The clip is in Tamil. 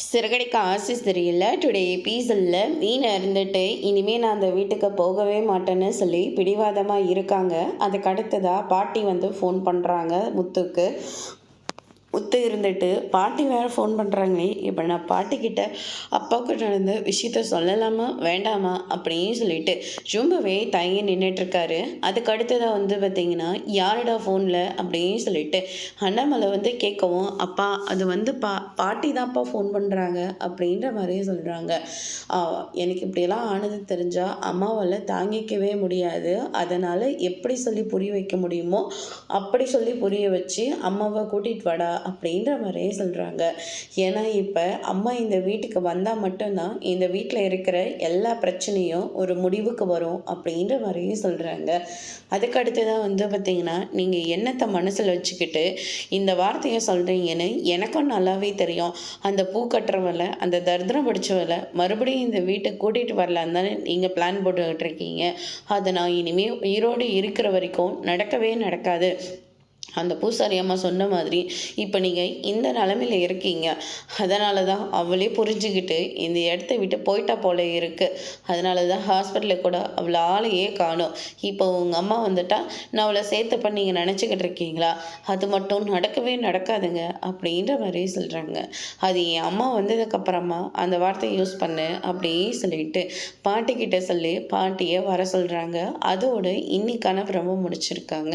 சிறகடிக்க ஆசை தெரியல டுடே எபிசோடில் மீன் இருந்துட்டு இனிமேல் நான் அந்த வீட்டுக்கு போகவே மாட்டேன்னு சொல்லி பிடிவாதமாக இருக்காங்க. அதுக்கு அடுத்ததாக பாட்டி ஃபோன் பண்ணுறாங்க முத்துக்கு. முத்து இருந்துட்டு பாட்டி வேறு ஃபோன் பண்ணுறாங்களே, இப்போ நான் பாட்டிக்கிட்ட அப்பாவுக்கு நடந்த விஷயத்த சொல்லலாமா வேண்டாமா அப்படின்னு சொல்லிட்டு ரொம்பவே தயங்கி நின்றுட்டுருக்காரு. அதுக்கு அடுத்ததாக பார்த்திங்கன்னா யாருடா ஃபோனில் அப்படின்னு சொல்லிட்டு அண்ணாமலை கேட்கவும், அப்பா அது பாட்டி தான்ப்பா ஃபோன் பண்ணுறாங்க அப்படின்ற மாதிரியே சொல்கிறாங்க. எனக்கு இப்படியெல்லாம் ஆனது தெரிஞ்சால் அம்மாவால் தாங்கிக்கவே முடியாது. அதனால் எப்படி சொல்லி புரிய வைக்க முடியுமோ அப்படி சொல்லி புரிய வச்சு அம்மாவை கூட்டிகிட்டு வாடா அப்படின்ற மாதிரியே சொல்கிறாங்க. ஏன்னா இப்போ அம்மா இந்த வீட்டுக்கு வந்தால் மட்டும்தான் இந்த வீட்டில் இருக்கிற எல்லா பிரச்சனையும் ஒரு முடிவுக்கு வரும் அப்படின்ற மாதிரியே சொல்கிறாங்க. அதுக்கு அடுத்ததான் பார்த்திங்கன்னா நீங்கள் என்னத்தை மனசில் வச்சுக்கிட்டு இந்த வார்த்தையை சொல்கிறீங்கன்னு எனக்கும் நல்லாவே தெரியும். அந்த பூ கட்டுறவலை, அந்த தரித்திரம் பிடிச்சவலை மறுபடியும் இந்த வீட்டை கூட்டிகிட்டு வரலான்னு தானே நீங்கள் பிளான் போட்டுக்கிட்டு இருக்கீங்க. அதை நான் இனிமேல் உயிரோடு இருக்கிற வரைக்கும் நடக்கவே நடக்காது. அந்த பூசாரி அம்மா சொன்ன மாதிரி இப்போ நீங்கள் இந்த நிலமையில இருக்கீங்க. அதனால தான் அவளே புரிஞ்சுக்கிட்டு இந்த இடத்த விட்டு போயிட்டா போல இருக்குது. அதனால தான் ஹாஸ்பிட்டலில் கூட அவளை ஆளையே காணும். இப்போ உங்கள் அம்மா வந்துட்டா நான் அவளை சேர்த்துப்ப நீங்கள் நினச்சிக்கிட்டு இருக்கீங்களா? அது மட்டும் நடக்கவே நடக்காதுங்க அப்படின்ற மாதிரி சொல்கிறாங்க. அது என் அம்மா வந்ததுக்கப்புறமா அந்த வார்த்தையை யூஸ் பண்ணு அப்படியே சொல்லிட்டு பாட்டிக்கிட்ட சொல்லி பாட்டியை வர சொல்கிறாங்க. அதோடு இன்னைக்கான பிரம முடிச்சிருக்காங்க.